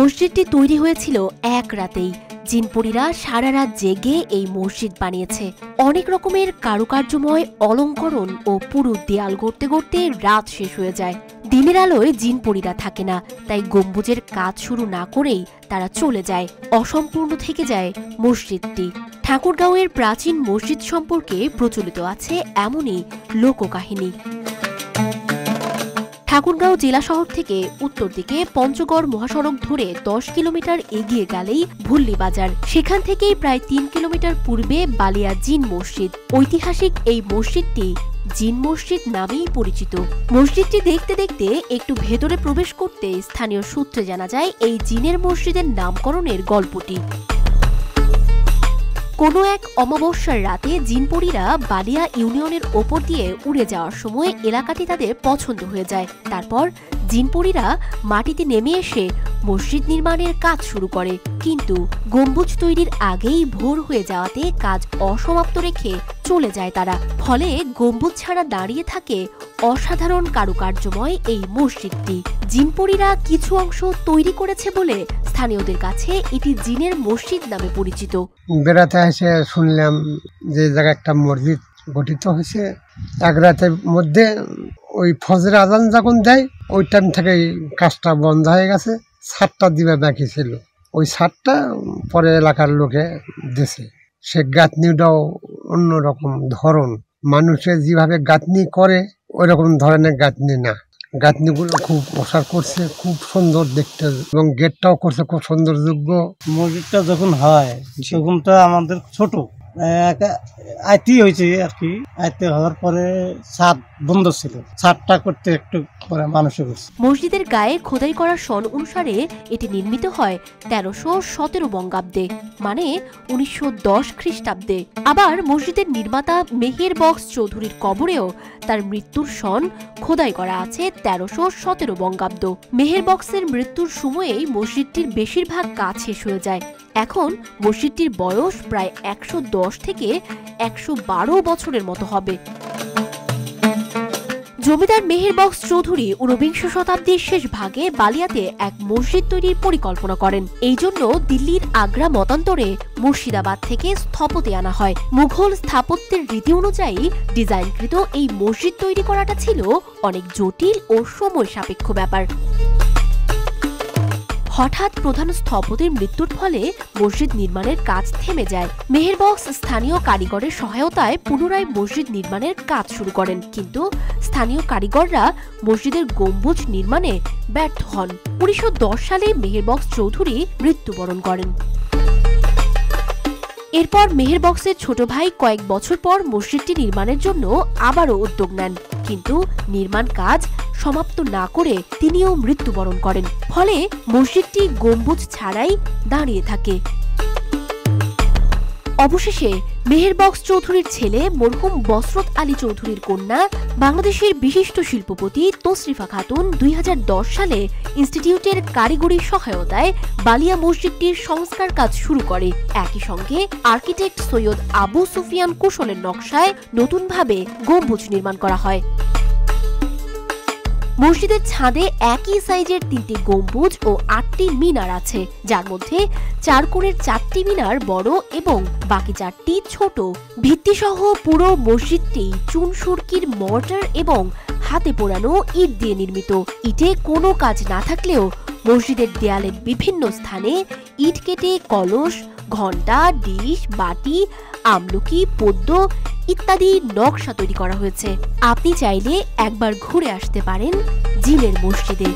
মসজিদটি তৈরি হয়েছিল এক রাতেই। জিনপরীরা সারা রাত জেগে এই মসজিদ বানিয়েছে। অনেক রকমের কারুকার্যময় অলঙ্করণ ও পুরু দেয়াল গড়তে গড়তে রাত শেষ হয়ে যায়। দিনের আলোয় জিনপরীরা থাকে না, তাই গম্বুজের কাজ শুরু না করেই তারা চলে যায়। অসম্পূর্ণ থেকে যায় মসজিদটি। ঠাকুরগাঁওয়ের প্রাচীন মসজিদ সম্পর্কে প্রচলিত আছে এমনই লোককাহিনী। ঠাকুরগাঁও জেলা শহর থেকে উত্তর দিকে পঞ্চগড় মহাসড়ক ধরে 10 কিলোমিটার এগিয়ে গেলেই ভুল্লি বাজার। সেখান থেকেই প্রায় 3 কিলোমিটার পূর্বে বালিয়া জিন মসজিদ। ঐতিহাসিক এই মসজিদটি জিন মসজিদ নামেই পরিচিত। মসজিদটি দেখতে দেখতে একটু ভেতরে প্রবেশ করতে স্থানীয় সূত্রে জানা যায় এই জিনের মসজিদের নামকরণের গল্পটি। কোনো এক অমাবস্যার রাতে জিনপরীরা বালিয়া ইউনিয়নের ওপর দিয়ে উড়ে যাওয়ার সময় এলাকাটি তাদের পছন্দ হয়ে যায়। তারপর জিনপরীরা মাটিতে নেমে এসে মসজিদ নির্মাণের কাজ শুরু করে, কিন্তু গম্বুজ তৈরির আগেই ভোর হয়ে যাওয়াতে কাজ অসমাপ্ত রেখে চলে যায় তারা। ফলে গম্বুজ ছাড়া দাঁড়িয়ে থাকে অসাধারণ কারুকার্যময় এই মসজিদটি। জিনপরীরা কিছু অংশ তৈরি করেছে বলে স্থানীয়দের কাছে এটি জিনের মসজিদ নামে পরিচিত। বেড়াতে এসে শুনলাম যে জায়গায় একটা মসজিদ গঠিত হয়েছে। এক রাতের মধ্যে ওই ফজর আজান যখন দেয় ওই টাইম থেকে কাজটা বন্ধ হয়ে গেছে। ছাদটা দিবে বাকি ছিল, ওই ছাদটা পরে এলাকার লোকে দিয়েছে। সে গাঁথনিটাও অন্যরকম ধরন, মানুষের যেভাবে গাঁথনি করে ওই রকম ধরনের গাঁথনি না। গাঁথনিগুলো খুব অসার করছে, খুব সুন্দর দেখতে, এবং গেটটাও করছে খুব সৌন্দর্যযোগ্য। মসজিদটা যখন হয় তখন তো আমাদের ছোট আইতি হয়েছে আর কি। আইতে হওয়ার পরে ছাদ বন্ধ ছিল, ছাদটা করতে একটু পরে মানুষে করছে। মসজিদের গায়ে খোদাই করা সন অনুসারে এটি নির্মিত হয় 1317 বঙ্গাব্দে, মানে 1910 খ্রিস্টাব্দে। আবার মসজিদের নির্মাতা মেহের বক্স চৌধুরীর কবরেও তার মৃত্যুর সন খোদাই করা আছে 1317 বঙ্গাব্দ। মেহের বক্সের মৃত্যুর সময়েই মসজিদটির বেশিরভাগ কাজ শেষ হয়ে যায়। এখন মসজিদটির বয়স প্রায় 110 থেকে 112 বছরের মতো হবে। জমিদার মেহের বক্স চৌধুরী 19বিংশ শতাব্দীর শেষ ভাগে বালিয়াতে এক মসজিদ তৈরির পরিকল্পনা করেন। এই জন্য দিল্লির আগ্রা মতান্তরে মুর্শিদাবাদ থেকে স্থপতি আনা হয়। মুঘল স্থাপত্যের রীতি অনুযায়ী ডিজাইনকৃত এই মসজিদ তৈরি করাটা ছিল অনেক জটিল ও সময় সাপেক্ষ ব্যাপার। হঠাৎ প্রধান স্থপতির মৃত্যুর ফলে মসজিদ নির্মাণের কাজ থেমে যায়। মেহের বক্স স্থানীয় কারিগরের সহায়তায় পুনরায় মসজিদ নির্মাণের কাজ শুরু করেন, কিন্তু স্থানীয় কারিগররা মসজিদের গম্বুজ নির্মাণে ব্যর্থ হন। 1910 সালে মেহের বক্স চৌধুরী মৃত্যুবরণ করেন। এরপর মেহের বক্সের ছোট ভাই কয়েক বছর পর মসজিদটি নির্মাণের জন্য আবারও উদ্যোগ নেন, কিন্তু নির্মাণ কাজ সমাপ্ত না করে তিনিও মৃত্যুবরণ করেন। ফলে মসজিদটি গম্বুজ ছাড়াই দাঁড়িয়ে থাকে। অবশেষে মেহের বক্স চৌধুরীর ছেলে মরহুম বসরত আলী চৌধুরীর কন্যা বাংলাদেশের বিশিষ্ট শিল্পপতি তশরিফা খাতুন 2010 সালে ইনস্টিটিউটের কারিগরি সহায়তায় বালিয়া মসজিদটির সংস্কার কাজ শুরু করে। একই সঙ্গে আর্কিটেক্ট সৈয়দ আবু সুফিয়ান কুশলের নকশায় নতুনভাবে গম্বুজ নির্মাণ করা হয়। মসজিদের ছাদে একই সাইজের 3টি গম্বুজ ও 8টি মিনার আছে, যার মধ্যে 4 কোণের 4টি মিনার বড় এবং বাকি 4টি ছোট। ভিত্তিসহ পুরো মসজিদটি চুন সুরকির মর্টার এবং হাতে পোড়ানো ইট দিয়ে নির্মিত। ইটে কোনো কাজ না থাকলেও মসজিদের দেয়ালের বিভিন্ন স্থানে ইট কেটে কলস, ঘণ্টা, ডিশ, বাটি, আমলকি, পদ্ম ইত্যাদি নকশা তৈরি করা হয়েছে। আপনি চাইলে একবার ঘুরে আসতে পারেন জিনের মসজিদে।